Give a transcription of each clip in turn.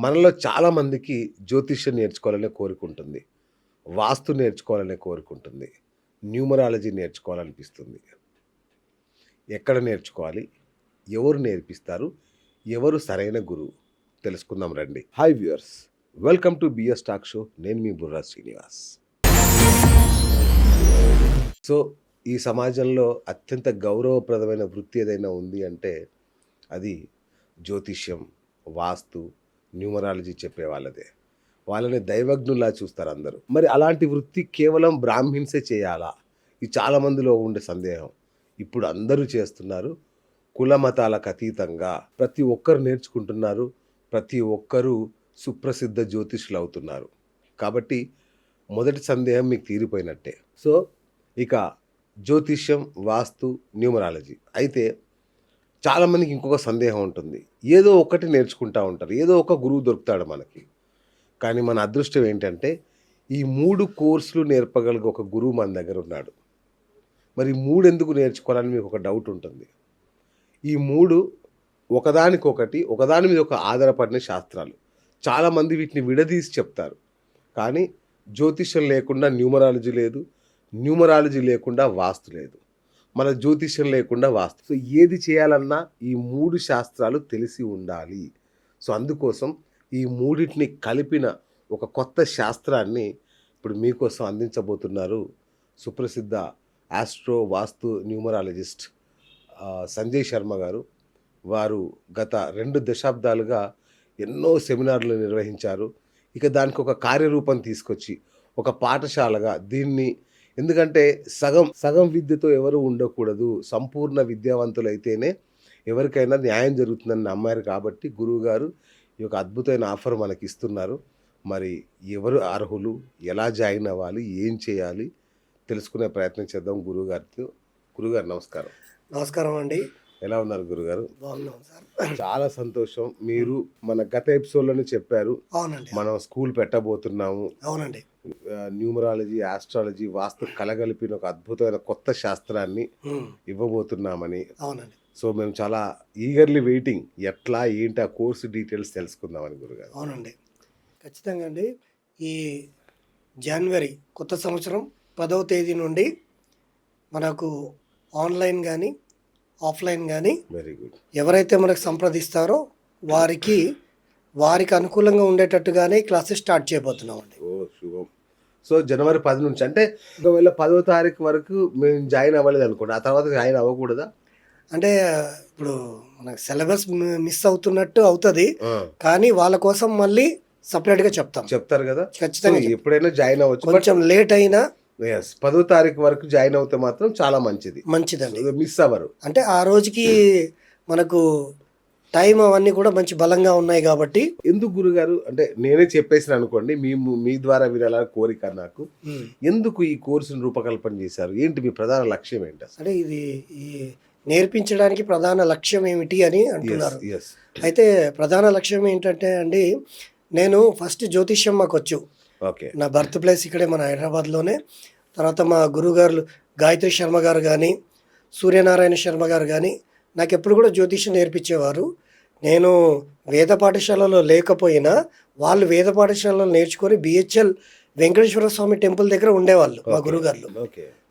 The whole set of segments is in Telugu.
మనలో చాలామందికి జ్యోతిష్యం నేర్చుకోవాలనే కోరికుంటుంది. వాస్తు నేర్చుకోవాలనే కోరికుంటుంది. న్యూమరాలజీ నేర్చుకోవాలనిపిస్తుంది. ఎక్కడ నేర్చుకోవాలి? ఎవరు నేర్పిస్తారు? ఎవరు సరైన గురువు? తెలుసుకుందాం రండి. Hi viewers! Welcome to BS talk show. నేను మీ బుర్రా శ్రీనివాస్. సో, ఈ సమాజంలో అత్యంత గౌరవప్రదమైన వృత్తి ఏదైనా ఉంది అంటే అది జ్యోతిష్యం, వాస్తు, న్యూమరాలజీ చెప్పే వాళ్ళదే. వాళ్ళని దైవజ్ఞుల్లా చూస్తారు అందరూ. మరి అలాంటి వృత్తి కేవలం బ్రాహ్మిన్సే చేయాలా? ఇది చాలా మందిలో ఉండే సందేహం. ఇప్పుడు అందరూ చేస్తున్నారు. కుల మతాలకు అతీతంగా ప్రతి ఒక్కరు నేర్చుకుంటున్నారు. ప్రతి ఒక్కరూ సుప్రసిద్ధ జ్యోతిష్యులు అవుతున్నారు. కాబట్టి మొదటి సందేహం మీకు తీరిపోయినట్టే. సో, ఇక జ్యోతిష్యం, వాస్తు, న్యూమరాలజీ. అయితే చాలామందికి ఇంకొక సందేహం ఉంటుంది. ఏదో ఒకటి నేర్చుకుంటూ ఉంటారు. ఏదో ఒక గురువు దొరుకుతాడు మనకి. కానీ మన అదృష్టం ఏంటంటే ఈ 3 కోర్సులు నేర్పగలిగే ఒక గురువు మన దగ్గర ఉన్నాడు. మరి 3 ఎందుకు నేర్చుకోవాలని మీకు ఒక డౌట్ ఉంటుంది. ఈ 3 ఒకదాని మీద ఒక ఆధారపడిన శాస్త్రాలు. చాలామంది వీటిని విడదీసి చెప్తారు. కానీ జ్యోతిష్యం లేకుండా న్యూమరాలజీ లేదు. న్యూమరాలజీ లేకుండా వాస్తు లేదు. మన జ్యోతిష్యం లేకుండా వాస్తు. సో ఏది చేయాలన్నా ఈ 3 శాస్త్రాలు తెలిసి ఉండాలి. సో అందుకోసం ఈ మూడిటిని కలిపిన ఒక కొత్త శాస్త్రాన్ని ఇప్పుడు మీకోసం అందించబోతున్నారు సుప్రసిద్ధ ఆస్ట్రో, వాస్తు, న్యూమరాలజిస్ట్ సంజయ్ శర్మ గారు. వారు గత 2 దశాబ్దాలుగా ఎన్నో సెమినార్లు నిర్వహించారు. ఇక దానికి ఒక కార్యరూపం తీసుకొచ్చి ఒక పాఠశాలగా దీన్ని, ఎందుకంటే సగం విద్యతో ఎవరు ఉండకూడదు, సంపూర్ణ విద్యావంతులైతేనే ఎవరికైనా న్యాయం జరుగుతుందని నమ్మారు. కాబట్టి గురువుగారు ఈ యొక్క అద్భుతమైన ఆఫర్ మనకి ఇస్తున్నారు. మరి ఎవరు అర్హులు, ఎలా జాయిన్ అవ్వాలి, ఏం చేయాలి తెలుసుకునే ప్రయత్నం చేద్దాం గురువుగారితో. గురుగారు నమస్కారం. నమస్కారం అండి. ఎలా ఉన్నారు గురుగారు? బాగున్నాం సార్. చాలా సంతోషం. మీరు మన గత ఎపిసోడ్లోనే చెప్పారు. అవునండి. మనం స్కూల్ పెట్టబోతున్నాము. అవునండి. న్యూమరాలజీ, ఆస్ట్రాలజీ, వాస్తు కలగలిపిన ఒక అద్భుతమైన కొత్త శాస్త్రాన్ని ఇవ్వబోతున్నామని. అవునండి. సో మేము చాలా ఈగర్లీ వెయిటింగ్. ఎట్లా ఏంటి ఆ కోర్సు డీటెయిల్స్ తెలుసుకుందామని గురుగారు. అవునండి, ఖచ్చితంగా అండి. ఈ జనవరి కొత్త సంవత్సరం 10వ తేదీ నుండి మనకు ఆన్లైన్ కానీ ఆఫ్లైన్ కానీ వెరీ గుడ్. ఎవరైతే మనకు సంప్రదిస్తారో వారికి అనుకూలంగా ఉండేటట్టుగానే క్లాసెస్ స్టార్ట్ చేయబోతున్నామండి. ఓ శుభం. సో జనవరి 10 నుంచి అంటే ఒకవేళ 10వ తారీఖు వరకు మేము జాయిన్ అవ్వలేదు అనుకోండి, ఆ తర్వాత జాయిన్ అవ్వకూడదా? అంటే ఇప్పుడు మనకు సిలబస్ మిస్ అవుతున్నట్టు అవుతుంది, కానీ వాళ్ళ కోసం మళ్ళీ సపరేట్గా చెప్తారు కదా. ఖచ్చితంగా ఎప్పుడైనా జాయిన్ అవ్వచ్చు. కొంచెం లేట్ అయినా 10వ తారీఖు వరకు జాయిన్ అవుతే మాత్రం చాలా మంచిదండి. మిస్ అవ్వరు. అంటే ఆ రోజుకి మనకు టైం అవన్నీ కూడా మంచి బలంగా ఉన్నాయి కాబట్టి. ఎందుకు గురుగారు అంటే నేనే చెప్పేసిన అనుకోండి, మీ ద్వారా వినాలని కోరిక నాకు. ఎందుకు ఈ కోర్సును రూపకల్పన చేశారు? ఏంటి మీ ప్రధాన లక్ష్యం ఏంటి? అంటే ఇది ఈ నేర్పించడానికి ప్రధాన లక్ష్యం ఏమిటి అని అంటున్నారు. అయితే ప్రధాన లక్ష్యం ఏంటంటే అండి, నేను ఫస్ట్ జ్యోతిష్యం మాకు వచ్చు. ఓకే. నా బర్త్ ప్లేస్ ఇక్కడే మన హైదరాబాద్లోనే. తర్వాత మా గురుగారు గాయత్రి శర్మ గారు కానీ, సూర్యనారాయణ శర్మ గారు కానీ నాకు ఎప్పుడు కూడా జ్యోతిష్యం నేర్పించేవారు. నేను వేద పాఠశాలలో లేకపోయినా వాళ్ళు వేద పాఠశాలలో నేర్చుకొని బిహెచ్ఎల్ వెంకటేశ్వర స్వామి టెంపుల్ దగ్గర ఉండేవాళ్ళు మా గురుగారులు.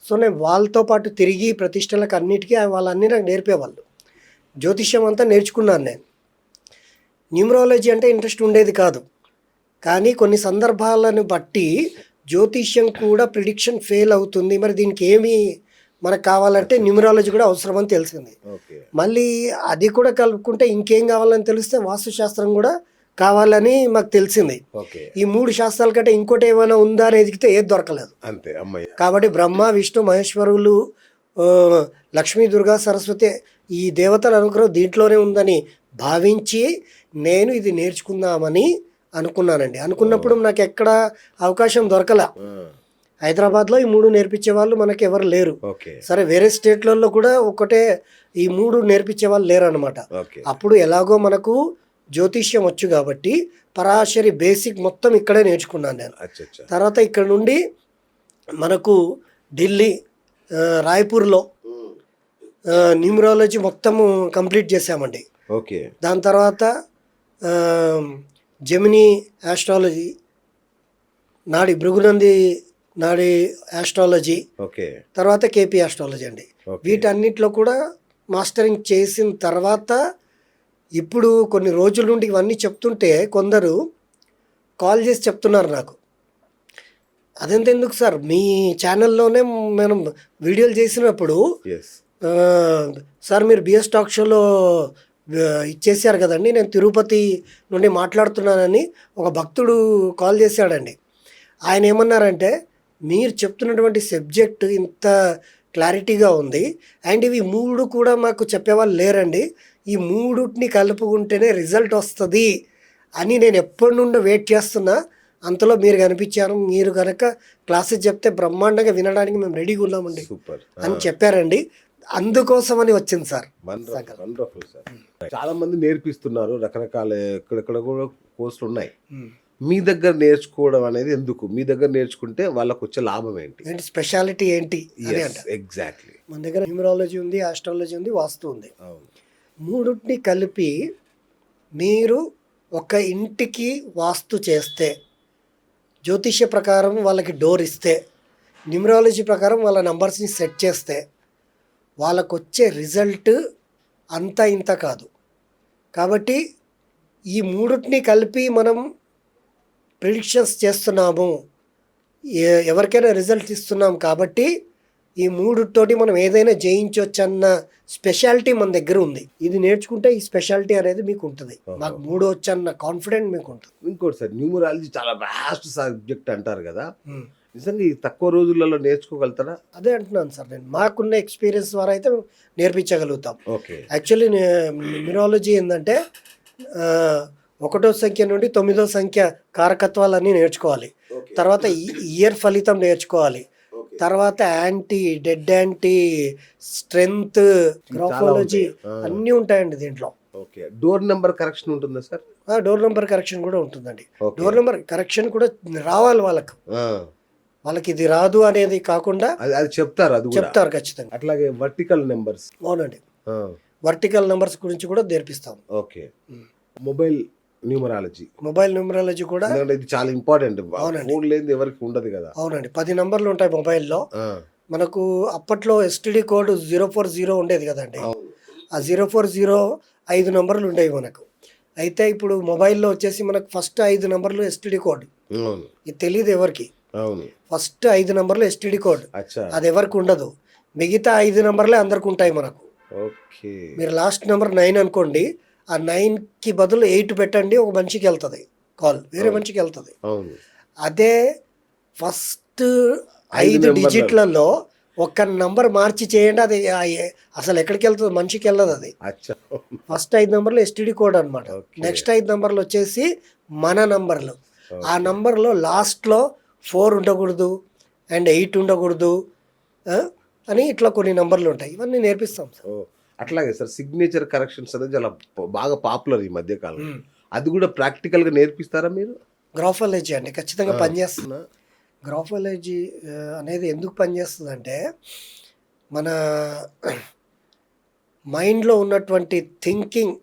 సో నేను వాళ్ళతో పాటు తిరిగి ప్రతిష్టలకు అన్నిటికీ వాళ్ళన్నీ నాకు నేర్పేవాళ్ళు. జ్యోతిష్యం అంతా నేర్చుకున్నాను నేను. న్యూమరాలజీ అంటే ఇంట్రెస్ట్ ఉండేది కాదు, కానీ కొన్ని సందర్భాలను బట్టి జ్యోతిష్యం కూడా ప్రిడిక్షన్ ఫెయిల్ అవుతుంది. మరి దీనికి ఏమి మనకు కావాలంటే న్యూమరాలజీ కూడా అవసరం అని తెలిసింది. మళ్ళీ అది కూడా కలుపుకుంటే ఇంకేం కావాలని తెలిస్తే వాస్తుశాస్త్రం కూడా కావాలని మాకు తెలిసింది. ఈ 3 శాస్త్రాల కంటే ఇంకోటి ఏమైనా ఉందా అని ఎదిగితే ఏది దొరకలేదు. అంతే. కాబట్టి బ్రహ్మ, విష్ణు, మహేశ్వరులు, లక్ష్మీ, దుర్గా, సరస్వతి ఈ దేవతల అనుగ్రహం దీంట్లోనే ఉందని భావించి నేను ఇది నేర్చుకుందామని అనుకున్నానండి. అనుకున్నప్పుడు నాకు ఎక్కడ అవకాశం దొరకలా. హైదరాబాద్లో ఈ 3 నేర్పించే వాళ్ళు మనకి ఎవరు లేరు. సరే, వేరే స్టేట్లలో కూడా ఒకటే ఈ 3 నేర్పించే వాళ్ళు లేరు అనమాట. అప్పుడు ఎలాగో మనకు జ్యోతిష్యం వచ్చు కాబట్టి పరాశరి బేసిక్ మొత్తం ఇక్కడే నేర్చుకున్నాను నేను. తర్వాత ఇక్కడ నుండి మనకు ఢిల్లీ, రాయ్పూర్లో న్యూమరాలజీ మొత్తము కంప్లీట్ చేసామండి. ఓకే. దాని తర్వాత జెమిని ఆస్ట్రాలజీ, నాడి భృగునంది నాడి ఆస్ట్రాలజీ, ఓకే తర్వాత కేపీ ఆస్ట్రాలజీ అండి. ఓకే. వీటన్నిటిలో కూడా మాస్టరింగ్ చేసిన తర్వాత ఇప్పుడు కొన్ని రోజుల నుండి ఇవన్నీ చెప్తుంటే కొందరు కాల్ చేసి చెప్తున్నారు నాకు, అదెందుకు సార్ మీ ఛానల్లోనే మనం వీడియోలు చేసినప్పుడు ఎస్ ఆ, సార్ మీరు బిఎస్ టాక్ షోలో ఇచ్చేసారు కదండి, నేను తిరుపతి నుండి మాట్లాడుతున్నానని ఒక భక్తుడు కాల్ చేశాడండి. ఆయన ఏమన్నారంటే, మీరు చెప్తున్నటువంటి సబ్జెక్ట్ ఇంత క్లారిటీగా ఉంది అండ్ ఇవి మూడు కూడా మాకు చెప్పేవాళ్ళు లేరండి, ఈ మూడుని కలుపుకుంటేనే రిజల్ట్ వస్తుంది అని నేను ఎప్పటి నుండో వెయిట్ చేస్తున్నా, అంతలో మీరు కనిపించారు, మీరు కనుక క్లాసెస్ చెప్తే బ్రహ్మాండంగా వినడానికి మేము రెడీగా ఉన్నామండి సూపర్ అని చెప్పారండి. అందుకోసమని వచ్చింది సార్. Wonderful sir. చాలా మంది నేర్పిస్తున్నారు, రకరకాల ఎక్కడెక్కడ కూడా కోర్సులు ఉన్నాయి. మీ దగ్గర నేర్చుకోవడం అనేది ఎందుకు? మీ దగ్గర నేర్చుకుంటే వాళ్ళకు వచ్చే లాభం ఏంటి? ఏంటి స్పెషాలిటీ ఏంటి అని అంట. ఎగ్జాక్ట్లీ. మన దగ్గర న్యూమరాలజీ ఉంది, ఆస్ట్రాలజీ ఉంది, వాస్తు ఉంది. మూడుని కలిపి మీరు ఒక ఇంటికి వాస్తు చేస్తే, జ్యోతిష్య ప్రకారం వాళ్ళకి డోర్ ఇస్తే, న్యూమరాలజీ ప్రకారం వాళ్ళ నంబర్స్ని సెట్ చేస్తే వాళ్ళకు వచ్చే రిజల్ట్ అంత ఇంత కాదు. కాబట్టి ఈ మూడుని కలిపి మనం ప్రిడిక్షన్స్ చేస్తున్నాము, ఎవరికైనా రిజల్ట్ ఇస్తున్నాం, కాబట్టి ఈ మూడుతోటి మనం ఏదైనా జయించవచ్చు అన్న స్పెషాలిటీ మన దగ్గర ఉంది. ఇది నేర్చుకుంటే ఈ స్పెషాలిటీ అనేది మీకు ఉంటుంది, మాకు మూడు వచ్చు అన్న కాన్ఫిడెంట్ మీకు ఉంటుంది. ఇంకోటి సార్, న్యూమరాలజీ చాలా వాస్ట్ సబ్జెక్ట్ అంటారు కదా, నిజంగా ఈ తక్కువ రోజులలో నేర్చుకోగలుగుతారా? అదే అంటున్నాను సార్, నేను మాకున్న ఎక్స్పీరియన్స్ ద్వారా అయితే నేర్పించగలుగుతాం. ఓకే. యాక్చువల్లీ న్యూమరాలజీ ఏంటంటే 1వ సంఖ్య నుండి 9వ సంఖ్య కారకత్వాలన్నీ నేర్చుకోవాలి, తర్వాత ఇయర్ ఫలితం నేర్చుకోవాలి, తర్వాత anti dead anti strength graphology అన్నీ ఉంటాయండి దీంట్లో. ఓకే. డోర్ నెంబర్ కరెక్షన్ ఉంటుందా సార్? డోర్ నెంబర్ కరెక్షన్ కూడా ఉంటుందండి. డోర్ నెంబర్ కరెక్షన్ కూడా రావాలి వాళ్ళకు, వాళ్ళకి ఇది రాదు అనేది కాకుండా అది చెప్తారు, అది చెప్తారు ఖచ్చితంగా. అట్లాగే వర్టికల్ నెంబర్స్. అవునండి, వర్టికల్ నెంబర్స్ గురించి కూడా నేర్పిస్తాం. Okay. Mobile numerology, mobile numerology కూడా ఇది చాలా ఇంపార్టెంట్. ఫోన్ లేనిది ఎవరికి ఉండదు కదా. అవునండి, 10 నంబర్లు ఉంటాయి మొబైల్లో. మనకు అప్పట్లో ఎస్టీడీ కోడ్ 040 ఉండేది కదండి, ఆ 040 5 నంబర్లు ఉండేవి మనకు. అయితే ఇప్పుడు మొబైల్లో వచ్చేసి మనకు ఫస్ట్ 5 నంబర్లు ఎస్టీడీ కోడ్, ఇది తెలియదు ఎవరికి. ఫస్ట్ 5 నంబర్లు ఎస్టీడీ కోడ్, అది ఎవరికి ఉండదు. మిగతా 5 నంబర్లే అందరికి ఉంటాయి మనకు. మీరు లాస్ట్ నెంబర్ 9 అనుకోండి, ఆ 9కి బదులు 8 పెట్టండి, ఒక మనిషికి వెళ్తుంది కాల్, వేరే మనిషికి వెళ్తుంది. అదే ఫస్ట్ 5 డిజిట్లలో ఒక్క నంబర్ మార్చి చేయండి, అది అసలు ఎక్కడికి వెళ్తుంది, మనిషికి వెళ్ళదు అది. ఫస్ట్ 5 నంబర్లు ఎస్టీడీ కోడ్ అనమాట. నెక్స్ట్ 5 నంబర్లు వచ్చేసి మన నంబర్లు. ఆ నంబర్లో లాస్ట్లో 4 ఉండకూడదు అండ్ 8 ఉండకూడదు అని ఇట్లా కొన్ని నంబర్లు ఉంటాయి. ఇవన్నీ నేర్పిస్తాం సార్. అట్లాగే సార్, సిగ్నేచర్ కరెక్షన్స్ అనేది చాలా బాగా పాపులర్ ఈ మధ్య కాలం. అది కూడా ప్రాక్టికల్గా నేర్పిస్తారా మీరు? గ్రాఫాలజీ అండి ఖచ్చితంగా పనిచేస్తున్నా. గ్రాఫాలజీ అనేది ఎందుకు పనిచేస్తుంది అంటే, మన మైండ్లో ఉన్నటువంటి థింకింగ్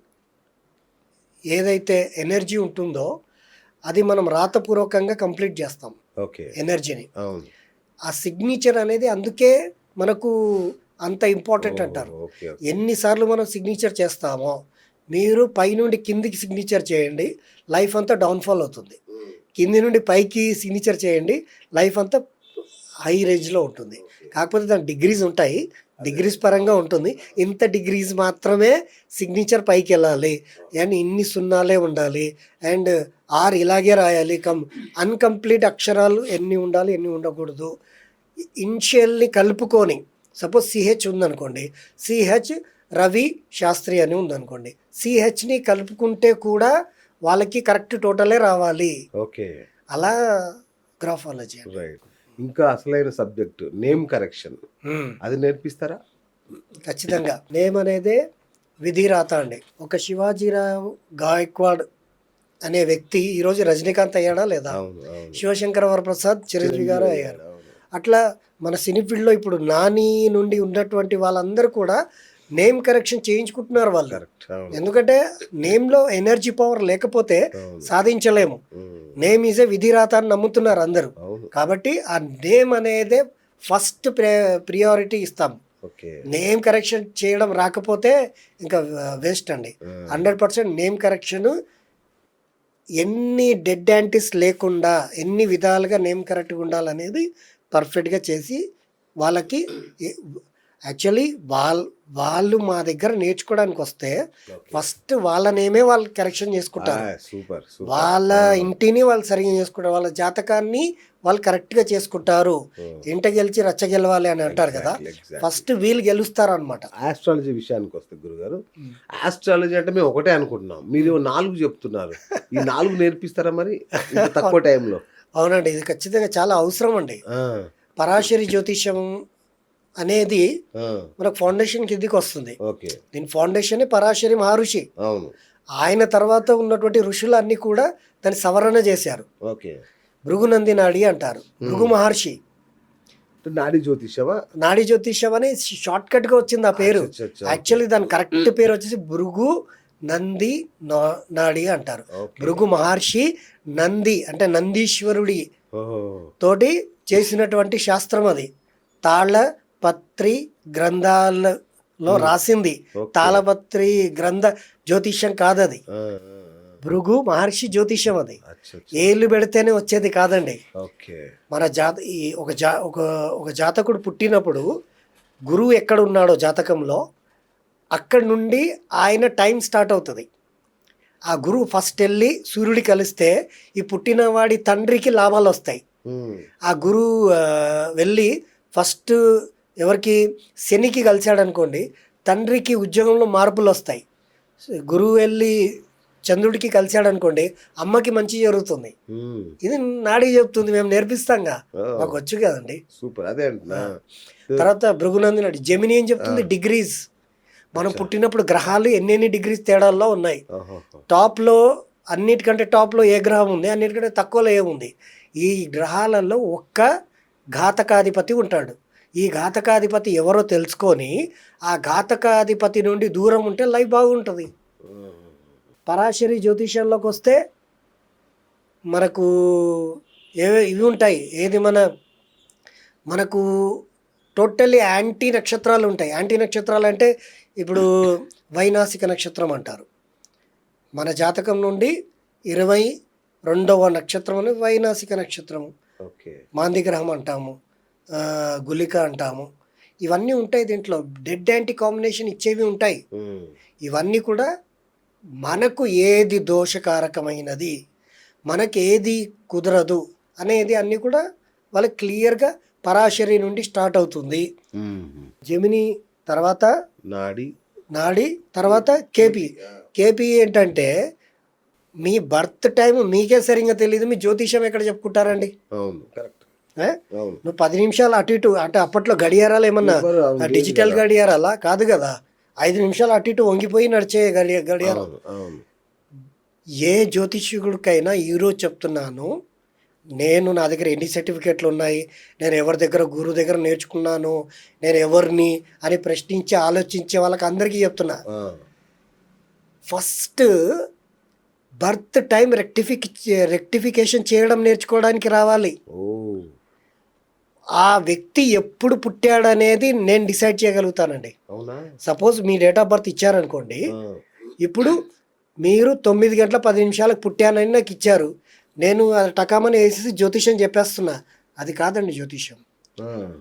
ఏదైతే ఎనర్జీ ఉంటుందో అది మనం రాతపూర్వకంగా కంప్లీట్ చేస్తాం ఎనర్జీని. ఆ సిగ్నేచర్ అనేది అందుకే మనకు అంత ఇంపార్టెంట్ అంటారు. ఎన్నిసార్లు మనం సిగ్నేచర్ చేస్తామో, మీరు పై నుండి కిందికి సిగ్నేచర్ చేయండి, లైఫ్ అంతా డౌన్ఫాల్ అవుతుంది. కింది నుండి పైకి సిగ్నేచర్ చేయండి, లైఫ్ అంతా హై రేంజ్లో ఉంటుంది. కాకపోతే దాని డిగ్రీస్ ఉంటాయి, డిగ్రీస్ పరంగా ఉంటుంది. ఇంత డిగ్రీస్ మాత్రమే సిగ్నేచర్ పైకి వెళ్ళాలి అండ్ ఇన్ని సున్నాలే ఉండాలి అండ్ ఆర్ ఇలాగే రాయాలి. అన్కంప్లీట్ అక్షరాలు ఎన్ని ఉండాలి, ఎన్ని ఉండకూడదు. ఇనిషియల్ని కలుపుకొని, సపోజ్ సిహెచ్ ఉందనుకోండి, సిహెచ్ రవి శాస్త్రి అని ఉందనుకోండి, సిహెచ్ని కలుపుకుంటే కూడా వాళ్ళకి కరెక్ట్ టోటలే రావాలి. ఓకే, అలా గ్రాఫాలజీ. రైట్. ఇంకా అసలైన సబ్జెక్ట్ నేమ్ కరెక్షన్, అది నేర్పిస్తారా? ఖచ్చితంగా. నేమ్ అనేదే విధి రాత అండి. ఒక శివాజీరావు గాయక్వాడ్ అనే వ్యక్తి ఈరోజు రజనీకాంత్ అయ్యాడా లేదా? శివశంకర వరప్రసాద్ చిరంజీవి గారు అయ్యారు. అట్లా మన సినీ ఫీల్డ్లో ఇప్పుడు నాని నుండి ఉన్నటువంటి వాళ్ళందరూ కూడా నేమ్ కరెక్షన్ చేయించుకుంటున్నారు వాళ్ళు. కరెక్ట్. అవును. ఎందుకంటే నేమ్లో ఎనర్జీ పవర్ లేకపోతే అవును. సాధించలేము. నేమ్ ఈజ్ ఏ విధిరాత అని నమ్ముతున్నారు అందరూ. అవును. కాబట్టి ఆ నేమ్ అనేదే ఫస్ట్ ప్రియారిటీ ఇస్తాం. ఓకే. నేమ్ కరెక్షన్ చేయడం రాకపోతే ఇంకా వేస్ట్ అండి. 100% నేమ్ కరెక్షన్ ఎన్ని డెడ్ యాంటీస్ లేకుండా ఎన్ని విధాలుగా నేమ్ కరెక్ట్గా ఉండాలనేది పర్ఫెక్ట్గా చేసి వాళ్ళకి యాక్చువల్లీ వాళ్ళు మా దగ్గర నేర్చుకోవడానికి వస్తే ఫస్ట్ వాళ్ళ నేమే వాళ్ళు కరెక్షన్ చేసుకుంటారు. సూపర్. వాళ్ళ ఇంటిని వాళ్ళు సరిగ్గా చేసుకుంటారు, వాళ్ళ జాతకాన్ని వాళ్ళు కరెక్ట్గా చేసుకుంటారు. ఇంట గెలిచి రచ్చ గెలవాలి అని అంటారు కదా, ఫస్ట్ వీళ్ళు గెలుస్తారు అనమాట. ఆస్ట్రాలజీ విషయానికి వస్తే గురుగారు, ఆస్ట్రాలజీ అంటే మేము ఒకటే అనుకుంటున్నాం, మీరు 4 చెప్తున్నారు. ఈ 4 నేర్పిస్తారా మరి ఇంత తక్కువ టైంలో? అవునండి, ఇది ఖచ్చితంగా చాలా అవసరం అండి. పరాశరి జ్యోతిష్యం అనేది మనకు ఫౌండేషన్ కిందికి వస్తుంది. ఓకే. దీని ఫౌండేషన్ పరాశరి మహర్షి. అవును. ఆయన తర్వాత ఉన్నటువంటి ఋషులు అన్ని కూడా దాన్ని సవరణ చేశారు. ఓకే. భృగునంది నాడి అంటారు. భృగు మహర్షి నాడి జ్యోతిషమా? నాడి జ్యోతిషం అని షార్ట్ కట్ గా వచ్చింది ఆ పేరు. యాక్చువల్లీ దాని కరెక్ట్ పేరు వచ్చేసి భృగు నంది నాడి అంటారు. భృగు మహర్షి నంది అంటే నందీశ్వరుడి తోటి చేసినటువంటి శాస్త్రం అది. తాళపత్రి గ్రంథాలలో రాసింది. తాళపత్రి గ్రంథ జ్యోతిష్యం కాదది, భృగు మహర్షి జ్యోతిష్యం అది. ఏళ్ళు పెడితేనే వచ్చేది కాదండి. మన ఒక జాతకుడు పుట్టినప్పుడు గురువు ఎక్కడ ఉన్నాడో జాతకంలో అక్కడి నుండి ఆయన టైం స్టార్ట్ అవుతుంది. ఆ గురువు ఫస్ట్ వెళ్ళి సూర్యుడి కలిస్తే ఈ పుట్టినవాడి తండ్రికి లాభాలు వస్తాయి. ఆ గురువు వెళ్ళి ఫస్ట్ ఎవరికి శనికి కలిశాడు అనుకోండి, తండ్రికి ఉద్యోగంలో మార్పులు వస్తాయి. గురువు వెళ్ళి చంద్రుడికి కలిశాడు అనుకోండి, అమ్మకి మంచి జరుగుతుంది. ఇది నాడి చెప్తుంది, మేము నేర్పిస్తాంగా, మాకు వచ్చు కదండి. సూపర్. అదే అంటున్నా. తర్వాత భృగునంది నాడి జెమిని ఏం చెప్తుంది, డిగ్రీస్. మనం పుట్టినప్పుడు గ్రహాలు ఎన్నెన్ని డిగ్రీస్ తేడాల్లో ఉన్నాయి. టాప్లో అన్నిటికంటే టాప్లో ఏ గ్రహం ఉంది, అన్నిటికంటే తక్కువలో ఏముంది. ఈ గ్రహాలలో ఒక్క ఘాతకాధిపతి ఉంటాడు. ఈ ఘాతకాధిపతి ఎవరో తెలుసుకొని ఆ ఘాతకాధిపతి నుండి దూరం ఉంటే లైఫ్ బాగుంటుంది. పరాశరి జ్యోతిషంలోకి వస్తే మనకు ఇవి ఉంటాయి. ఏది మనకు టోటల్లీ యాంటీ నక్షత్రాలు ఉంటాయి. యాంటీ నక్షత్రాలు అంటే ఇప్పుడు వైనాసిక నక్షత్రం అంటారు. మన జాతకం నుండి 22వ నక్షత్రం అని వైనాసిక నక్షత్రము. మాందిగ్రహం అంటాము, గులిక అంటాము. ఇవన్నీ ఉంటాయి. దీంట్లో డెడ్ యాంటీ కాంబినేషన్ ఇచ్చేవి ఉంటాయి. ఇవన్నీ కూడా మనకు ఏది దోషకారకమైనది, మనకి ఏది కుదరదు అనేది అన్నీ కూడా వాళ్ళకి క్లియర్గా పరాశరి నుండి స్టార్ట్ అవుతుంది. జెమిని తర్వాత నాడి తర్వాత కేపీ ఏంటంటే మీ బర్త్ టైం మీకే సరిగ్గా తెలియదు, మీ జ్యోతిషం ఎక్కడ చెప్పుకుంటారండి? నువ్వు 10 నిమిషాలు అటు ఇటు అంటే అప్పట్లో గడియారాలు ఏమన్నా డిజిటల్ గడియారాలా కాదు కదా, 5 నిమిషాలు అటు ఇటు వంగిపోయి నడిచే గడియారం. ఏ జ్యోతిష్యుడికైనా ఈరోజు చెప్తున్నాను, నేను నా దగ్గర ఎన్ని సర్టిఫికెట్లు ఉన్నాయి, నేను ఎవరి దగ్గర గురువు దగ్గర నేర్చుకున్నాను, నేను ఎవరిని అని ప్రశ్నించి ఆలోచించే వాళ్ళకి అందరికీ చెప్తున్నా, ఫస్ట్ బర్త్ టైం రెక్టిఫికేషన్ చేయడం నేర్చుకోవడానికి రావాలి. ఆ వ్యక్తి ఎప్పుడు పుట్టాడనేది నేను డిసైడ్ చేయగలుగుతానండి. సపోజ్ మీ డేట్ ఆఫ్ బర్త్ ఇచ్చారనుకోండి, ఇప్పుడు మీరు 9 గంటల 10 నిమిషాలకు పుట్టానని నాకు ఇచ్చారు, నేను టకామని వేసేసి జ్యోతిష్యం చెప్పేస్తున్నా. అది కాదండి జ్యోతిష్యం.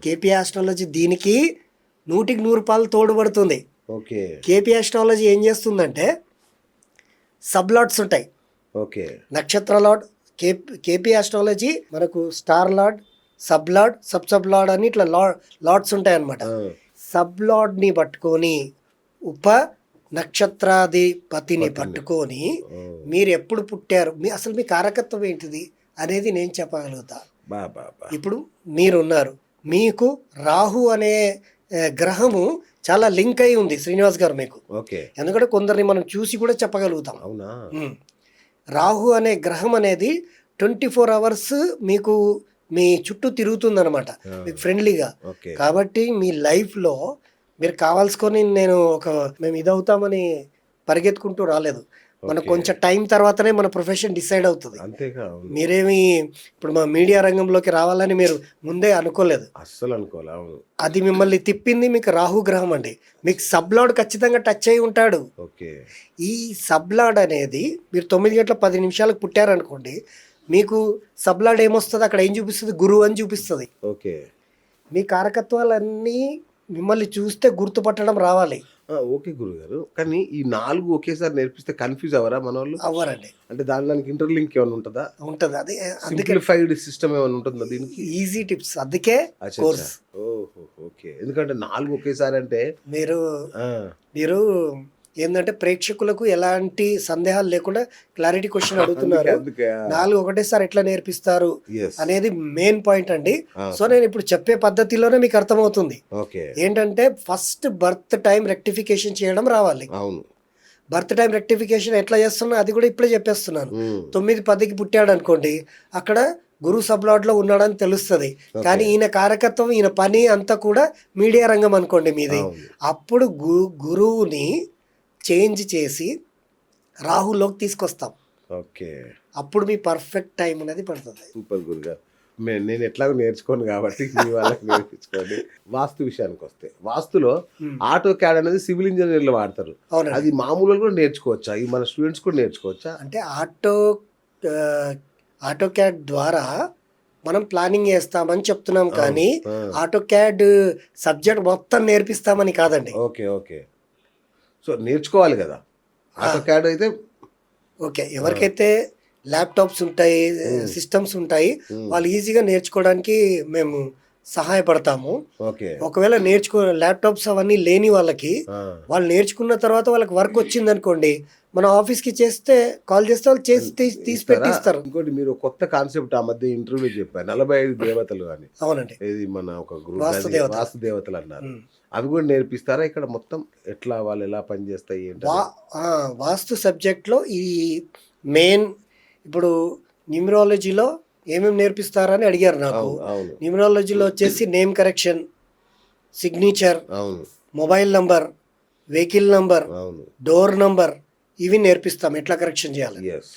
కేపీ ఆస్ట్రాలజీ దీనికి 100కి 100 తోడుపడుతుంది. కేపీ ఆస్ట్రాలజీ ఏం చేస్తుందంటే సబ్లాట్స్ ఉంటాయి. నక్షత్ర లాడ్. కేపీ ఆస్ట్రాలజీ మనకు star lord, sub lord, sub lord అని ఇట్లా లాడ్స్ ఉంటాయి అన్నమాట. సబ్ లాడ్ని పట్టుకొని ఉప నక్షత్రాధిపతిని పట్టుకొని మీరు ఎప్పుడు పుట్టారు, అసలు మీ కారకత్వం ఏంటిది అనేది నేను చెప్పగలుగుతా. ఇప్పుడు మీరున్నారు, మీకు రాహు అనే గ్రహము చాలా లింక్ అయి ఉంది శ్రీనివాస్ గారు మీకు. ఎందుకంటే కొందరిని మనం చూసి కూడా చెప్పగలుగుతాం. రాహు అనే గ్రహం అనేది 24 అవర్స్ మీకు మీ చుట్టూ తిరుగుతుందన్నమాట, మీకు ఫ్రెండ్లీగా. కాబట్టి మీ లైఫ్లో మీరు కావాల్సుకొని మేము ఇదవుతామని పరిగెత్తుకుంటూ రాలేదు. మనకు ఓకే. కొంచెం టైం తర్వాతనే మన ప్రొఫెషన్ డిసైడ్ అవుతుంది. అంతేగా. అవును. మీరేమి ఇప్పుడు మా మీడియా రంగంలోకి రావాలని మీరు ముందే అనుకోలేదు. అస్సలు అనుకోలే. అవును. అది మిమ్మల్ని తిప్పింది మీకు రాహు గ్రహం అండి. మీకు సబ్లాడ్ ఖచ్చితంగా టచ్ అయి ఉంటాడు. ఓకే. ఈ సబ్లాడ్ అనేది మీరు 9:10 పుట్టారనుకోండి, మీకు సబ్లాడ్ ఏమొస్తుంది, అక్కడ ఏం చూపిస్తుంది, గురువు అని చూపిస్తుంది. ఓకే. మీ కారకత్వాలన్నీ మిమ్మల్ని చూస్తే గుర్తుపట్టడం రావాలి. ఓకే గురుగారు. కానీ ఈ 4 ఒకేసారి నేర్పిస్తే కన్‌ఫ్యూజ్ అవ్వరా మనోళ్ళు? అవ్వరండి. అంటే దానికి ఇంటర్‌లింక్ ఏమన్నా ఉంటదా? ఉంటుంది. అదే అందుకే సింప్లిఫైడ్ సిస్టమ్ ఏమన్నా ఉంటుందా దీనికి? Easy tips. అందుకే అచ్చచ్చా! కోర్స్. ఓహో! ఓకే. ఎందుకంటే 4 ఒకేసారి అంటే మీరు ఆ! మీరు ఏందంటే ప్రేక్షకులకు ఎలాంటి సందేహాలు లేకుండా క్లారిటీ క్వశ్చన్ అడుగుతున్నారు. అందుకే. 4 ఒకటేసారి ఎట్లా నేర్పిస్తారు యెస్. అనేది మెయిన్ పాయింట్ అండి. ఆ! సో నేను ఇప్పుడు చెప్పే పద్ధతిలోనే మీకు అర్థమవుతుంది. ఓకే. ఏంటంటే ఫస్ట్ బర్త్ టైం రెక్టిఫికేషన్ చేయడం రావాలి. అవును. బర్త్ టైం రెక్టిఫికేషన్ ఎట్లా చేస్తున్నా అది కూడా ఇప్పుడే చెప్పేస్తున్నాను. హ్మ్. 9:10కి పుట్టాడు అనుకోండి, అక్కడ గురు సబ్లాడ్లో ఉన్నాడని తెలుస్తుంది. కానీ ఓకే. ఈయన కారకత్వం, ఈయన పని అంతా కూడా మీడియా రంగం అనుకోండి మీది. అవును. అప్పుడు గురువుని చేంజ్ చేసి రాహులోకి తీసుకొస్తాం. ఓకే. అప్పుడు మీ పర్ఫెక్ట్ టైం అనేది పడుతుంది. సూపర్ గురుగారు. నేను ఎట్లాగో నేర్చుకోను కాబట్టి మీ వాళ్ళకి నేర్పించుకోండి. వాస్తు విషయానికొస్తే, వాస్తులో ఆటో క్యాడ్ అనేది సివిల్ ఇంజినీర్లు వాడతారు. అవునండి. అది మామూలుగా కూడా నేర్చుకోవచ్చా? ఈ మన స్టూడెంట్స్ కూడా నేర్చుకోవచ్చా? అంటే ఆటో క్యాడ్ ద్వారా మనం ప్లానింగ్ చేస్తామని చెప్తున్నాం, కానీ ఆ! ఆటో క్యాడ్ సబ్జెక్ట్ మొత్తం నేర్పిస్తామని కాదండి. ఓకే. ఓకే. సో నేర్చుకోవాలి కదా! ఆటో క్యాడ్ అయితే ఓకే. ఎవరికైతే ల్యాప్టాప్స్ ఉంటాయి, సిస్టమ్స్ ఉంటాయి, వాళ్ళు ఈజీగా నేర్చుకోవడానికి మేము సహాయపడతాము. ఓకే. ఒకవేళ ల్యాప్టాప్స్ అవన్నీ లేని వాళ్ళకి, ఆ! వాళ్ళు నేర్చుకున్న తర్వాత వాళ్ళకి వర్క్ వచ్చింది అనుకోండి, మన ఆఫీస్కి కాల్ చేస్తే వాళ్ళు చేసి తీసి ఇస్తారా? పెట్టిస్తారు. ఇంకోటి మీరు కొత్త కాన్సెప్ట్ ఆ మధ్య ఇంటర్వ్యూలో చెప్పారు. 45 దేవతలు అని. అవునండి. ఇది మన ఒక వాస్తు దేవత. వాస్తు దేవతలు అన్నారు. ఉమ్. అవి కూడా నేర్పిస్తారా ఇక్కడ మొత్తం? ఎట్లా వాళ్ళు ఎలా పనిచేస్తాయి ఏంటి? వాస్తు సబ్జెక్ట్లో ఈ మెయిన్ ఇప్పుడు న్యూమరాలజీలో ఏమేమి నేర్పిస్తారని అడిగారు నాకు. అవును. అవును. న్యూమరాలజీలో వచ్చేసి నేమ్ కరెక్షన్, సిగ్నేచర్, అవును. మొబైల్ నంబర్, వెహికల్ నంబర్, అవును. డోర్ నంబర్, ఇవి నేర్పిస్తాం ఎట్లా కరెక్షన్ చేయాలి. యెస్.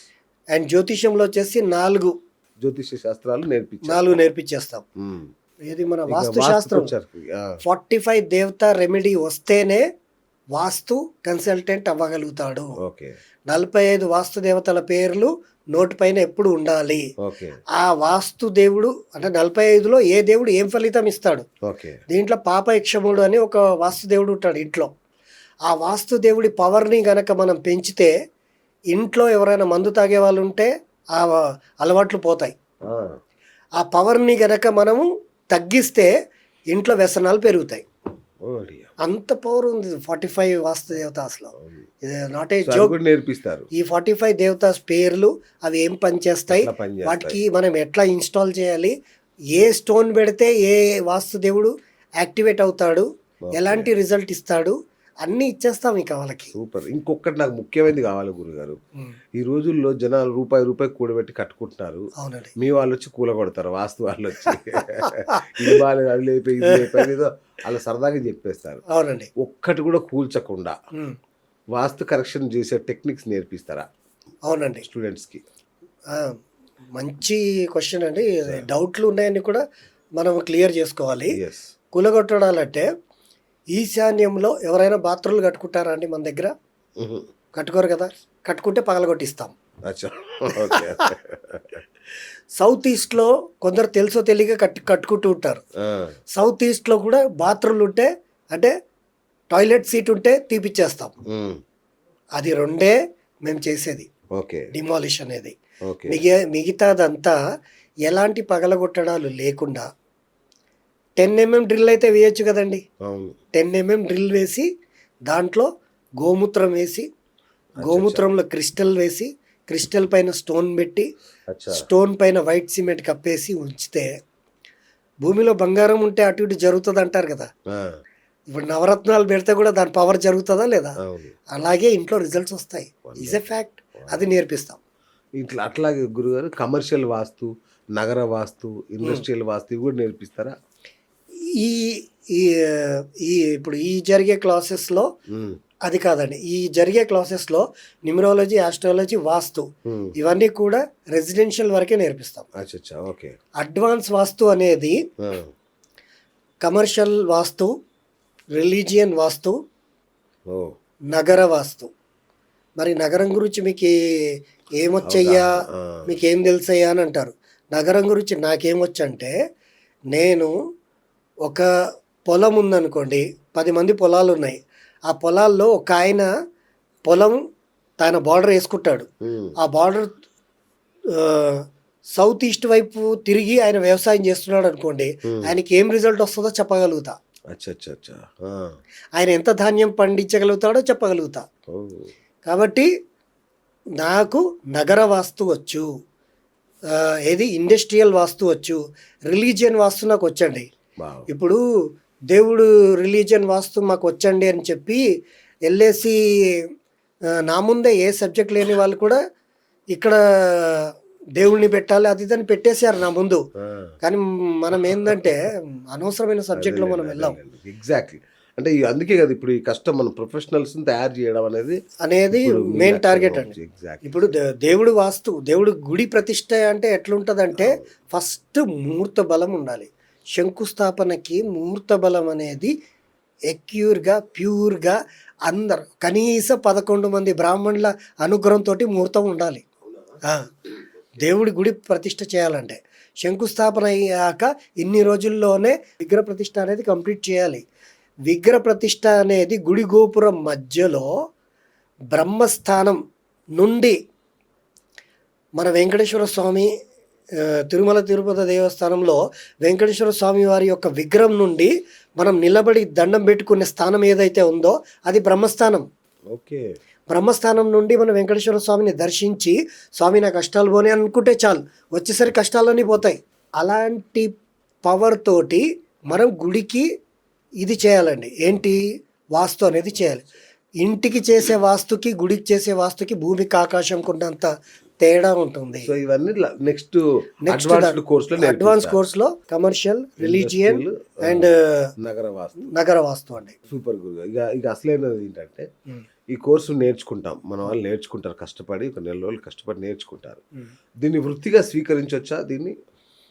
అండ్ జ్యోతిష్యంలో వచ్చేసి 4 జ్యోతిష శాస్త్రాలు నేర్పించారు. నేర్పించేస్తాం. హ్మ్. ఇది మన ఇక వాస్తు శాస్త్రం. వాస్తుకొచ్చారు. ఆ! 45 దేవత రెమెడీ వస్తేనే వాస్తు కన్సల్టెంట్ అవ్వగలుగుతాడు. ఓకే. 45 వాస్తు దేవతల పేర్లు నోటిపైన ఎప్పుడు ఉండాలి. ఓకే. ఆ వాస్తు దేవుడు అంటే 45లో ఏ దేవుడు ఏం ఫలితం ఇస్తాడు. ఓకే. దీంట్లో పాప యక్షముడు అని ఒక వాస్తు దేవుడు ఉంటాడు ఇంట్లో. ఆ వాస్తు దేవుడి పవర్ని గనక మనం పెంచితే, ఇంట్లో ఎవరైనా మందు తాగే వాళ్ళు ఉంటే ఆ అలవాట్లు పోతాయి. ఆ! ఆ పవర్ని గనక మనము తగ్గిస్తే ఇంట్లో వ్యసనాలు పెరుగుతాయి. ఓడియా. అంత పవర్ ఉంది 45 వాస్తు దేవతాస్లో. ఇది నాట్ ఏ సో అది జోక్. కూడా నేర్పిస్తారు. ఈ 45 దేవతాస్ పేర్లు అవి ఏం పనిచేస్తాయి, ఎట్లా పనిచేస్తాయి? వాటికి మనం ఎట్లా ఇన్స్టాల్ చేయాలి, ఏ స్టోన్ పెడితే ఏ వాస్తు దేవుడు యాక్టివేట్ అవుతాడు, ఓకే. ఎలాంటి రిజల్ట్ ఇస్తాడు, అన్నీ ఇచ్చేస్తాం ఇక వాళ్ళకి. సూపర్. ఇంకొకటి నాకు ముఖ్యమైనది కావాలి గురుగారు. ఉమ్. ఈ రోజుల్లో జనాలు రూపాయి కూడబెట్టి కట్టుకుంటున్నారు. అవునండి. మీ వాళ్ళు వచ్చి కూలగొడతారు. వాస్తు వాళ్ళు వచ్చి ఇది బాలేదు, అది లేపే, ఇది లేపే అని ఏదో అలా సరదాగా చెప్పేస్తారు. అవునండి. ఒక్కటి కూడా కూల్చకుండా ఉమ్. వాస్తు కరెక్షన్ చేసే టెక్నిక్స్ నేర్పిస్తారా అవునండి. స్టూడెంట్స్కి? ఆ, మంచి క్వశ్చన్ అండి. డౌట్లు ఉన్నాయని కూడా మనం క్లియర్ చేసుకోవాలి. ఎస్. కూలగొట్టడాలంటే ఈశాన్యంలో ఎవరైనా బాత్రూమ్లు కట్టుకుంటారా అండి మన దగ్గర? కట్టుకోరు కదా. కట్టుకుంటే పగలగొట్టిస్తాం. అచ్చా. ఓకే. సౌత్ ఈస్ట్లో కొందరు తెలుసో తెలియక కట్టుకుంటూ ఉంటారు. ఆ, సౌత్ ఈస్ట్లో కూడా బాత్రూమ్లు ఉంటే, అంటే టాయిలెట్ సీట్ ఉంటే తీపిచ్చేస్తాం. ఉమ్, అది రెండే మేము చేసేది ఓకే. డిమాలిష్ అనేది. ఓకే. మిగతాదంతా ఎలాంటి పగలగొట్టడాలు లేకుండా 10 mm డ్రిల్ అయితే వేయచ్చు కదండి. అవును. 10 mm డ్రిల్ వేసి దాంట్లో గోమూత్రం వేసి, గోమూత్రంలో క్రిస్టల్ వేసి, క్రిస్టల్ పైన స్టోన్ పెట్టి, అచ్చా. స్టోన్ పైన వైట్ సిమెంట్ కప్పేసి ఉంచితే, భూమిలో బంగారం ఉంటే అటు ఇటు జరుగుతుంది అంటారు కదా. ఆ, ఇప్పుడు నవరత్నాలు పెడితే కూడా దాని పవర్ జరుగుతుందా లేదా? అవును. అలాగే ఇంట్లో రిజల్ట్స్ వస్తాయి. Is a fact. అది నేర్పిస్తాం. ఇట్లా అట్లాగే గురుగారు కమర్షియల్ వాస్తు, నగర వాస్తు, ఇండస్ట్రియల్ వాస్తు ఇవి కూడా నేర్పిస్తారా? ఈ ఈ ఈ ఇప్పుడు ఈ జరిగే క్లాసెస్లో ఉమ్, అది కాదండి. ఈ జరిగే క్లాసెస్లో న్యూమరాలజీ, ఆస్ట్రాలజీ, వాస్తు ఉమ్. ఇవన్నీ కూడా రెసిడెన్షియల్ వరకే నేర్పిస్తాం. అచ్చా ఓకే. అడ్వాన్స్ వాస్తు అనేది ఆ, కమర్షియల్ వాస్తు, రిలీజియన్ వాస్తు, ఓ నగర వాస్తు. మరి నగరం గురించి మీకు ఏమొచ్చయ్యా, ఆ, మీకు ఏం తెలుసయ్యా అని అంటారు. నగరం గురించి నాకేమొచ్చంటే, నేను ఒక పొలం ఉందనుకోండి, 10 మంది పొలాలు ఉన్నాయి. ఆ పొలాల్లో ఒక ఆయన పొలం ఆయన బార్డర్ వేసుకుంటాడు. ఉమ్, ఆ బార్డర్ సౌత్ ఈస్ట్ వైపు తిరిగి ఆయన వ్యవసాయం చేస్తున్నాడు అనుకోండి, ఆయనకి ఏం రిజల్ట్ వస్తుందో చెప్పగలుగుతా. అచ్చా. ఆ, ఆయన ఎంత ధాన్యం పండించగలుగుతాడో చెప్పగలుగుతా. ఓ, కాబట్టి నాకు నగర వాస్తు వచ్చు, ఏది ఇండస్ట్రియల్ వాస్తు వచ్చు, రిలీజియన్ వాస్తు నాకు వచ్చండి. వావ్. ఇప్పుడు దేవుడు రిలీజియన్ వాస్తు మాకు వచ్చండి అని చెప్పి వెళ్ళేసి నా ముందే ఏ సబ్జెక్ట్ లేని వాళ్ళు కూడా ఇక్కడ దేవుణ్ణి పెట్టాలి అది ఇదని పెట్టేశారు నా ముందు. ఆ, కానీ మనం ఏంటంటే అనవసరమైన సబ్జెక్ట్లో మనం వెళ్ళాం ఎగ్జాక్ట్లీ. అంటే అందుకే కదా ఇప్పుడు ఈ కష్టం మనం ప్రొఫెషనల్స్ తయారు చేయడం అనేది అనేది మెయిన్ టార్గెట్ అండి. ఎగ్జాక్ట్. ఇప్పుడు దేవుడు వాస్తు, దేవుడు గుడి ప్రతిష్ట అంటే ఎట్లుంటుందంటే ఫస్ట్ ముహూర్త బలం ఉండాలి. శంకుస్థాపనకి ముహూర్త బలం అనేది ఎక్యూర్గా, ప్యూర్గా అందరు కనీసం 11 మంది బ్రాహ్మణుల అనుగ్రహంతో ముహూర్తం ఉండాలి. దేవుడి గుడి ప్రతిష్ట చేయాలంటే శంకుస్థాపన అయ్యాక ఇన్ని రోజుల్లోనే విగ్రహ ప్రతిష్ట అనేది కంప్లీట్ చేయాలి. విగ్రహ ప్రతిష్ట అనేది గుడి గోపురం మధ్యలో బ్రహ్మస్థానం నుండి మన వెంకటేశ్వర స్వామి తిరుమల తిరుపతి దేవస్థానంలో వెంకటేశ్వర స్వామి వారి యొక్క విగ్రహం నుండి మనం నిలబడి దండం పెట్టుకునే స్థానం ఏదైతే ఉందో అది బ్రహ్మస్థానం. ఓకే. బ్రహ్మస్థానం నుండి మనం వెంకటేశ్వర స్వామిని దర్శించి స్వామి నా కష్టాలు పోనీ అనుకుంటే చాలు, వచ్చేసరికి కష్టాలన్నీ పోతాయి. అలాంటి పవర్ తోటి మనం గుడికి ఇది చేయాలండి. ఏంటి? వాస్తు అనేది చేయాలి. ఇంటికి చేసే వాస్తుకి గుడికి చేసే వాస్తుకి భూమికి ఆకాశం ఉన్నంత తేడా ఉంటుంది. సో ఇవన్నీ నెక్స్ట్ అడ్వాన్స్ కోర్సులో కమర్షియల్, రిలీజియన్ అండ్ నగర వాస్తు అండి. సూపర్ గురు. ఇక అసలైనది ఏంటంటే ఈ కోర్సు నేర్చుకుంటాం, మన వాళ్ళు నేర్చుకుంటారు, కష్టపడి ఒక 4 రోజులు కష్టపడి నేర్చుకుంటారు. దీన్ని వృత్తిగా స్వీకరించవచ్చా? దీన్ని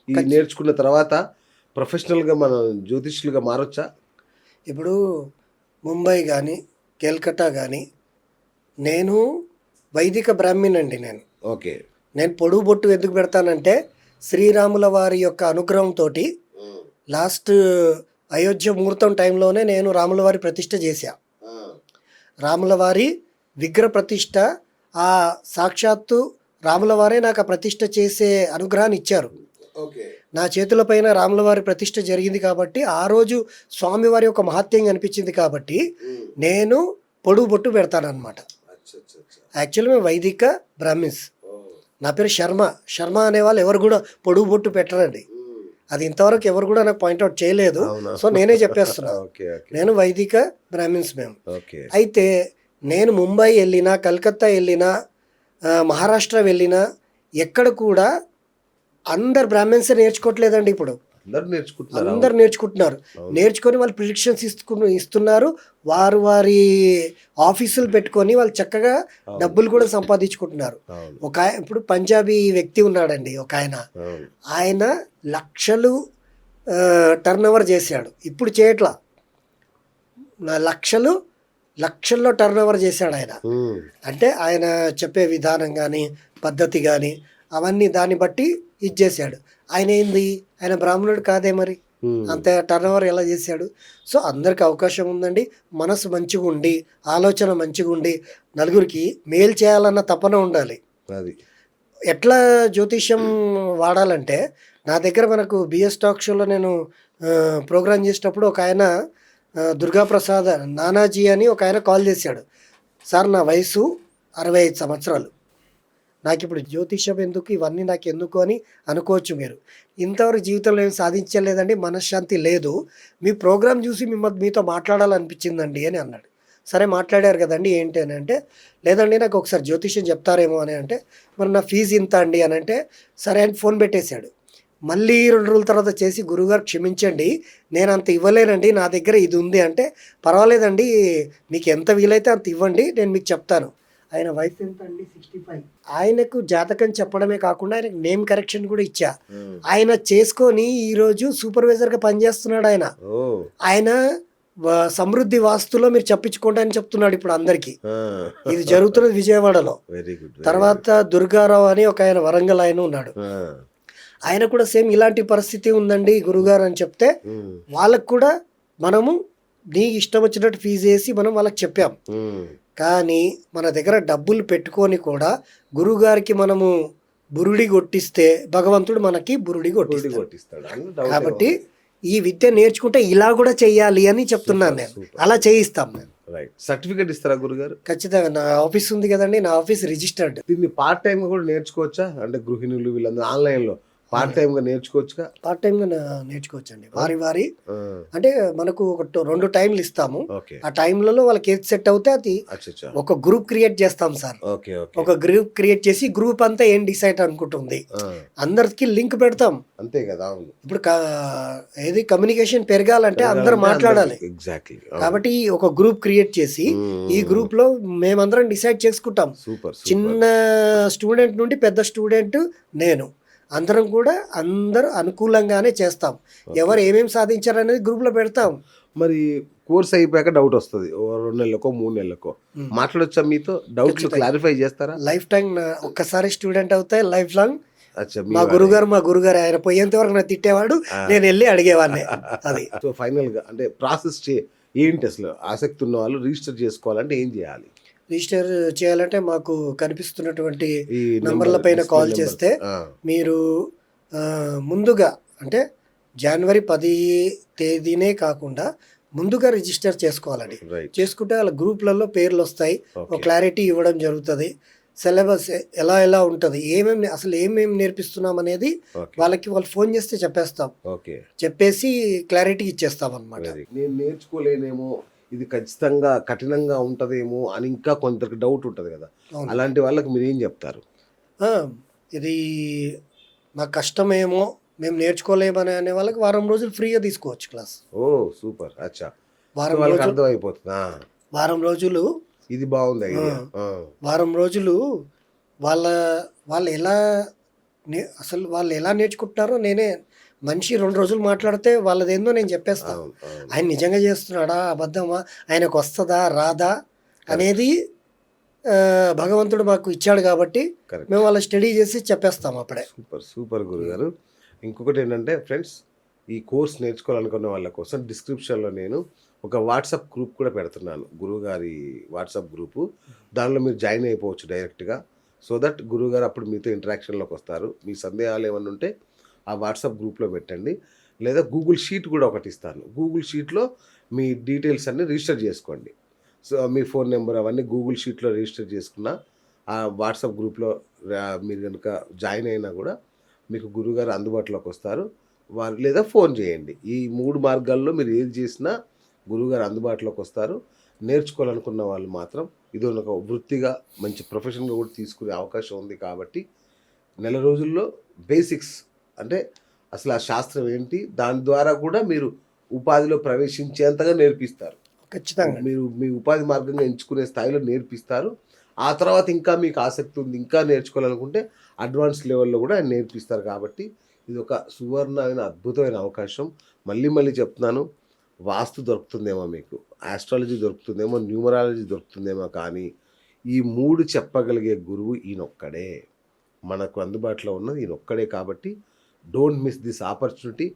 ఈ నేర్చుకున్న తర్వాత ప్రొఫెషనల్గా మనం జ్యోతిష్యులుగా మారొచ్చా? ఇప్పుడు ముంబై కానీ కలకత్తా కానీ నేను వైదిక బ్రాహ్మణ్ అండి. నేను పొడుగు బొట్టు ఎందుకు పెడతానంటే శ్రీరాముల వారి యొక్క అనుగ్రహంతో లాస్ట్ అయోధ్య ముహూర్తం టైంలోనే నేను రాముల వారి ప్రతిష్ట చేశా. రాముల వారి విగ్రహ ప్రతిష్ట ఆ సాక్షాత్తు రాముల వారే నాకు ఆ ప్రతిష్ట చేసే అనుగ్రహాన్ని ఇచ్చారు. నా చేతుల పైన రాముల వారి ప్రతిష్ట జరిగింది కాబట్టి ఆ రోజు స్వామివారి యొక్క మహత్యం అనిపించింది కాబట్టి నేను పొడుగు బొట్టు పెడతానన్నమాట. యాక్చువల్లీ మేము వైదిక బ్రాహ్మిన్స్. నా పేరు శర్మ అనే వాళ్ళు ఎవరు కూడా పొడుగు బొట్టు పెట్టరండి. అది ఇంతవరకు ఎవరు కూడా నాకు పాయింట్అవుట్ చేయలేదు. సో నేనే చెప్పేస్తున్నా, నేను వైదిక బ్రాహ్మిన్స్ మేము. అయితే నేను ముంబై వెళ్ళినా, కలకత్తా వెళ్ళినా, మహారాష్ట్ర వెళ్ళినా ఎక్కడ కూడా అందరు బ్రాహ్మిన్స్ నేర్చుకోవట్లేదండి. ఇప్పుడు అందరు నేర్చుకుంటున్నారు. నేర్చుకొని వాళ్ళు ప్రిడిక్షన్స్ ఇస్తున్నారు. వారి ఆఫీసులు పెట్టుకొని వాళ్ళు చక్కగా డబ్బులు కూడా సంపాదించుకుంటున్నారు. ఇప్పుడు పంజాబీ వ్యక్తి ఉన్నాడండి ఒక ఆయన లక్షలు టర్న్ ఓవర్ చేశాడు. ఇప్పుడు చేయట్లా, లక్షల్లో టర్న్ ఓవర్ చేశాడు ఆయన. అంటే ఆయన చెప్పే విధానం కానీ పద్ధతి కానీ అవన్నీ దాన్ని బట్టి ఇది చేశాడు. ఆయన ఏంది, ఆయన బ్రాహ్మణుడు కాదే, మరి అంత టర్న్ ఓవర్ ఎలా చేశాడు? సో అందరికి అవకాశం ఉందండి. మనసు మంచిగా ఉండి, ఆలోచన మంచిగా ఉండి, నలుగురికి మేలు చేయాలన్న తపన ఉండాలి. ఎట్లా జ్యోతిష్యం వాడాలంటే నా దగ్గర మనకు బిఎస్ టాక్ షోలో నేను ప్రోగ్రామ్ చేసేటప్పుడు ఒక ఆయన దుర్గాప్రసాద్ నానాజీ అని ఒక ఆయన కాల్ చేశాడు. సార్ నా వయసు 65 సంవత్సరాలు, నాకు ఇప్పుడు జ్యోతిష్యం ఎందుకు, ఇవన్నీ నాకు ఎందుకు అని అనుకోవచ్చు మీరు. ఇంతవరకు జీవితంలో ఏం సాధించలేదండి, మనశ్శాంతి లేదు, మీ ప్రోగ్రాం చూసి మీతో మాట్లాడాలనిపించిందండి అని అన్నాడు. సరే మాట్లాడారు కదండి, ఏంటి అని అంటే, లేదండి నాకు ఒకసారి జ్యోతిష్యం చెప్తారేమో అని అంటే, మరి నా ఫీజు ఇంత అండి అని అంటే, సరే అని ఫోన్ పెట్టేశాడు. మళ్ళీ 2 రోజుల తర్వాత చేసి గురువుగారు క్షమించండి, నేను అంత ఇవ్వలేనండి, నా దగ్గర ఇది ఉంది అంటే, పర్వాలేదండి మీకు ఎంత వీలైతే అంత ఇవ్వండి, నేను మీకు చెప్తాను. ఆయన వయసు ఎంత అండి? 65. ఆయనకు జాతకం చెప్పడమే కాకుండా ఆయనకు నేమ్ కరెక్షన్ కూడా ఇచ్చా. ఆయన చేసుకొని ఈరోజు సూపర్వైజర్గా పనిచేస్తున్నాడు ఆయన. ఓ ఆయన సమృద్ధి వాస్తులో మీరు చెప్పించుకోండి అని చెప్తున్నాడు ఇప్పుడు అందరికీ. ఇది జరుగుతున్నది విజయవాడలో. Very good. తర్వాత దుర్గారావు అని ఒక ఆయన వరంగల్ ఆయన ఉన్నాడు. ఆయన కూడా సేమ్ ఇలాంటి పరిస్థితి ఉందండి గురుగారు అని చెప్తే, వాళ్ళకు కూడా మనము నీకు ఇష్టం వచ్చినట్టు ఫీజు వేసి మనం వాళ్ళకి చెప్పాం. కానీ మన దగ్గర డబ్బులు పెట్టుకొని కూడా గురుగారికి మనము బురుడి కొట్టిస్తే భగవంతుడు మనకి బురుడి కొట్టిస్తాడు. కాబట్టి ఈ విద్య నేర్చుకుంటే ఇలా కూడా చెయ్యాలి అని చెప్తున్నాను నేను. అలా చేయిస్తాం నేను. రైట్. సర్టిఫికేట్ ఇస్తారా గురుగారు? ఖచ్చితంగా. నా ఆఫీస్ ఉంది కదండి, నా ఆఫీస్ రిజిస్టర్డ్. దీన్ని పార్ట్ టైం గా కూడా నేర్చుకోవచ్చా? అంటే గృహిణులు వీళ్ళందరూ ఆన్లైన్ లో పార్ట్ టైం గా నేర్చుకోవచ్చుగా? పార్ట్ టైం గా నేర్చుకోవచ్చు అండి. వారి అంటే మనకు ఒక 2 టైంలు ఇస్తాము. ఆ టైంలలో వాళ్ళకి ఏది సెట్ అవుతే అది ఒక గ్రూప్ క్రియేట్ చేస్తాం సార్. ఒక గ్రూప్ క్రియేట్ చేసి గ్రూప్ అంతా ఏం డిసైడ్ అనుకుంటుంది, అందరికి లింక్ పెడతాం. అంతే కదా. ఇప్పుడు ఏది కమ్యూనికేషన్ పెరగాలంటే అందరూ మాట్లాడాలి. ఎగ్జాక్ట్లీ. కాబట్టి ఒక గ్రూప్ క్రియేట్ చేసి ఈ గ్రూప్ లో మేమందరం డిసైడ్ చేసుకుంటాం. చిన్న స్టూడెంట్ నుండి పెద్ద స్టూడెంట్ నేను అందరం కూడా అందరూ అనుకూలంగానే చేస్తాం. ఎవరు ఏమేమి సాధించారు అనేది గ్రూప్ లో పెడతాం. మరి కోర్స్ అయిపోయాక డౌట్ వస్తుంది, 2 నెలలకో 3 నెలలకో మాట్లాడొచ్చా మీతో? డౌట్స్ క్లారిఫై చేస్తారా? లైఫ్ టైం ఒక్కసారి స్టూడెంట్ అవుతాయి, లైఫ్ లాంగ్. మా గురుగారు ఆయన పోయేంత వరకు నాకు తిట్టేవాడు, నేను వెళ్ళి అడిగేవాడిని. అది సో ఫైనల్ గా అంటే ప్రాసెస్ ఏంటి అసలు? ఆసక్తి ఉన్న వాళ్ళు రిజిస్టర్ చేసుకోవాలంటే ఏం చేయాలి? రిజిస్టర్ చేయాలంటే మాకు కనిపిస్తున్నటువంటి నంబర్ల పైన కాల్ చేస్తే మీరు ముందుగా అంటే జనవరి 10 తేదీనే కాకుండా ముందుగా రిజిస్టర్ చేసుకోవాలండి. చేసుకుంటే వాళ్ళ గ్రూప్లలో పేర్లు వస్తాయి, ఒక క్లారిటీ ఇవ్వడం జరుగుతుంది. సిలబస్ ఎలా ఉంటుంది, అసలు ఏమేమి నేర్పిస్తున్నాం అనేది వాళ్ళకి వాళ్ళు ఫోన్ చేస్తే చెప్పేస్తాం. చెప్పేసి క్లారిటీ ఇచ్చేస్తాం అన్నమాట. నేను నేర్చుకోలేనేమో, ఇది ఖచ్చితంగా కఠినంగా ఉంటుందేమో అని ఇంకా కొందరికి డౌట్ ఉంటుంది కదా, అలాంటి వాళ్ళకి మీరు ఏం చెప్తారు? ఇది నాకు కష్టమేమో, మేము నేర్చుకోలేమని అనే వాళ్ళకి వారం రోజులు ఫ్రీగా తీసుకోవచ్చు క్లాస్. ఓ సూపర్. అచ్చా, వారం రోజులు అర్థమైపోతుందా? వారం రోజులు ఇది బాగుంది. వారం రోజులు వాళ్ళు ఎలా నేర్చుకుంటున్నారో నేనే మనిషి 2 రోజులు మాట్లాడితే వాళ్ళదేందో నేను చెప్పేస్తాను. ఆయన నిజంగా చేస్తున్నాడా, అబద్ధమా, ఆయనకు వస్తుందా రాదా అనేది భగవంతుడు మాకు ఇచ్చాడు కాబట్టి మేము వాళ్ళ స్టడీ చేసి చెప్పేస్తాం అప్పుడే. సూపర్ గురుగారు. ఇంకొకటి ఏంటంటే ఫ్రెండ్స్, ఈ కోర్స్ నేర్చుకోవాలనుకున్న వాళ్ళ కోసం డిస్క్రిప్షన్లో నేను ఒక వాట్సాప్ గ్రూప్ కూడా పెడుతున్నాను, గురువుగారి వాట్సాప్ గ్రూపు. దానిలో మీరు జాయిన్ అయిపోవచ్చు డైరెక్ట్గా. సో దట్ గురువుగారు అప్పుడు మీతో ఇంటరాక్షన్లోకి వస్తారు. మీ సందేహాలు ఏమైనా ఉంటే ఆ వాట్సాప్ గ్రూప్లో పెట్టండి. లేదా గూగుల్ షీట్ కూడా ఒకటి ఇస్తాను. గూగుల్ షీట్లో మీ డీటెయిల్స్ అన్నీ రిజిస్టర్ చేసుకోండి. సో మీ ఫోన్ నెంబర్ అవన్నీ గూగుల్ షీట్లో రిజిస్టర్ చేసుకున్న ఆ వాట్సాప్ గ్రూప్లో మీరు కనుక జాయిన్ అయినా కూడా మీకు గురువుగారు అందుబాటులోకి వస్తారు. లేదా ఫోన్ చేయండి. ఈ 3 మార్గాల్లో మీరు ఏది చేసినా గురువుగారు అందుబాటులోకి వస్తారు. నేర్చుకోవాలనుకున్న వాళ్ళు మాత్రం ఇది ఒక వృత్తిగా మంచి ప్రొఫెషన్గా కూడా తీసుకునే అవకాశం ఉంది. కాబట్టి నెల రోజుల్లో బేసిక్స్ అంటే అసలు ఆ శాస్త్రం ఏంటి, దాని ద్వారా కూడా మీరు ఉపాధిలో ప్రవేశించేంతగా నేర్పిస్తారు. ఖచ్చితంగా మీరు మీ ఉపాధి మార్గంగా ఎంచుకునే స్థాయిలో నేర్పిస్తారు. ఆ తర్వాత ఇంకా మీకు ఆసక్తి ఉంది, ఇంకా నేర్చుకోవాలనుకుంటే అడ్వాన్స్ లెవెల్లో కూడా ఆయన నేర్పిస్తారు. కాబట్టి ఇది ఒక సువర్ణమైన అద్భుతమైన అవకాశం. మళ్ళీ చెప్తున్నాను, వాస్తు దొరుకుతుందేమో, మీకు ఆస్ట్రాలజీ దొరుకుతుందేమో, న్యూమరాలజీ దొరుకుతుందేమో, కానీ ఈ 3 చెప్పగలిగే గురువు ఈయనొక్కడే. మనకు అందుబాటులో ఉన్నది ఈయనొక్కడే. కాబట్టి don't miss this opportunity.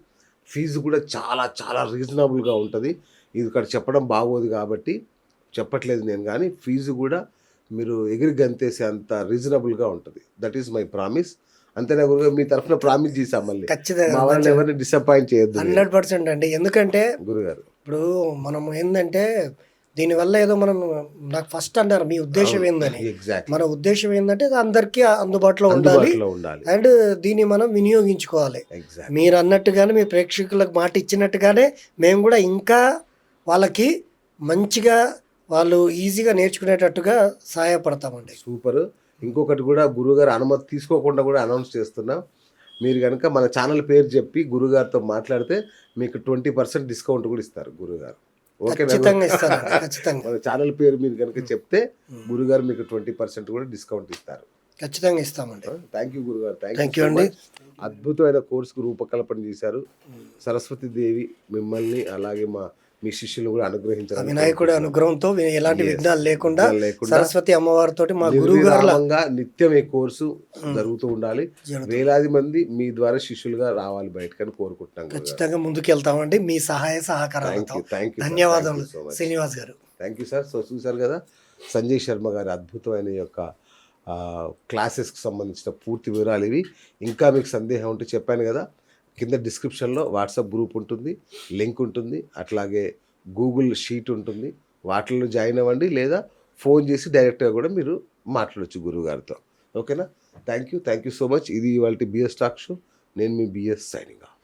Fees కూడా చాలా చాలా రీజనబుల్గా ఉంటుంది. ఇది ఇక్కడ చెప్పడం బాగోదు కాబట్టి చెప్పట్లేదు నేను, కానీ ఫీజు కూడా మీరు ఎగిరి గంతేసే అంత రీజనబుల్గా ఉంటుంది. That is my promise. అంతేనా గురుగారు? మీ తరఫున ప్రామిస్ చేసాం, మళ్ళీ మా వాళ్ళని ఎవరిని డిసప్పాయింట్ చేయొద్దు. 100% అండి. ఎందుకంటే గురుగారు ఇప్పుడు మనం ఏంటంటే దీనివల్ల ఏదో మనం, నాకు ఫస్ట్ అన్నారు మీ ఉద్దేశం ఏందని. మన ఉద్దేశం ఏంటంటే అందరికీ అందుబాటులో ఉండాలి అండ్ దీన్ని మనం వినియోగించుకోవాలి. మీరు అన్నట్టుగానే మీ ప్రేక్షకులకు మాట ఇచ్చినట్టుగానే మేము కూడా ఇంకా వాళ్ళకి మంచిగా వాళ్ళు ఈజీగా నేర్చుకునేటట్టుగా సహాయపడతామండి. సూపర్. ఇంకొకటి కూడా గురువుగారు అనుమతి తీసుకోకుండా కూడా అనౌన్స్ చేస్తున్నాం. మీరు కనుక మన ఛానల్ పేరు చెప్పి గురుగారితో మాట్లాడితే మీకు 20% డిస్కౌంట్ కూడా ఇస్తారు గురుగారు. ఓకేనా? ఖచ్చితంగా ఇస్తానండి, ఖచ్చితంగా. మన ఛానల్ పేరు మీరు కనుక చెప్తే గురుగారు మీకు 20% కూడా డిస్కౌంట్ ఇస్తారు. ఖచ్చితంగా ఇస్తామండి. థ్యాంక్ యూ గురుగారు. థ్యాంక్ యూ అండి. అద్భుతమైన కోర్సుకు రూపకల్పన చేశారు. సరస్వతి దేవి మిమ్మల్ని అలాగే మీ శిష్యులు కూడా అనుగ్రహించారు. వినాయకుడి అనుగ్రహంతో ఎలాంటి Yes. విఘ్నాలు లేకుండా లేకుండా సరస్వతి అమ్మవారితో మా గురువు గారు నిర్విరామంగా నిత్యం ఈ కోర్సు జరుగుతూ ఉండాలి. వేలాది మంది మీ ద్వారా శిష్యులుగా రావాలి బయటకని కోరుకుంటున్నాం గురుగారు. ఖచ్చితంగా ముందుకెళ్తామండి మీ సహాయ సహకారాలతో. థ్యాంక్ యూ ధన్యవాదములు శ్రీనివాస్ గారు. Thank you sir. సో చూశారు కదా సంజయ్ శర్మ గారి అద్భుతమైన ఈ యొక్క క్లాసెస్కి సంబంధించిన పూర్తి వివరాలు ఇవి. ఇంకా మీకు సందేహం ఉంటే చెప్పాను కదా, కింద డిస్క్రిప్షన్లో వాట్సాప్ గ్రూప్ ఉంటుంది, లింక్ ఉంటుంది, అట్లాగే గూగుల్ షీట్ ఉంటుంది. వాటిల్లో జాయిన్ అవ్వండి, లేదా ఫోన్ చేసి డైరెక్ట్గా కూడా మీరు మాట్లాడవచ్చు గురువుగారితో. ఓకేనా? Thank you so much. ఇది ఇవాళ బిఎస్ టాక్ షో. నేను మీ బిఎస్ సైనింగ్ ఆఫ్.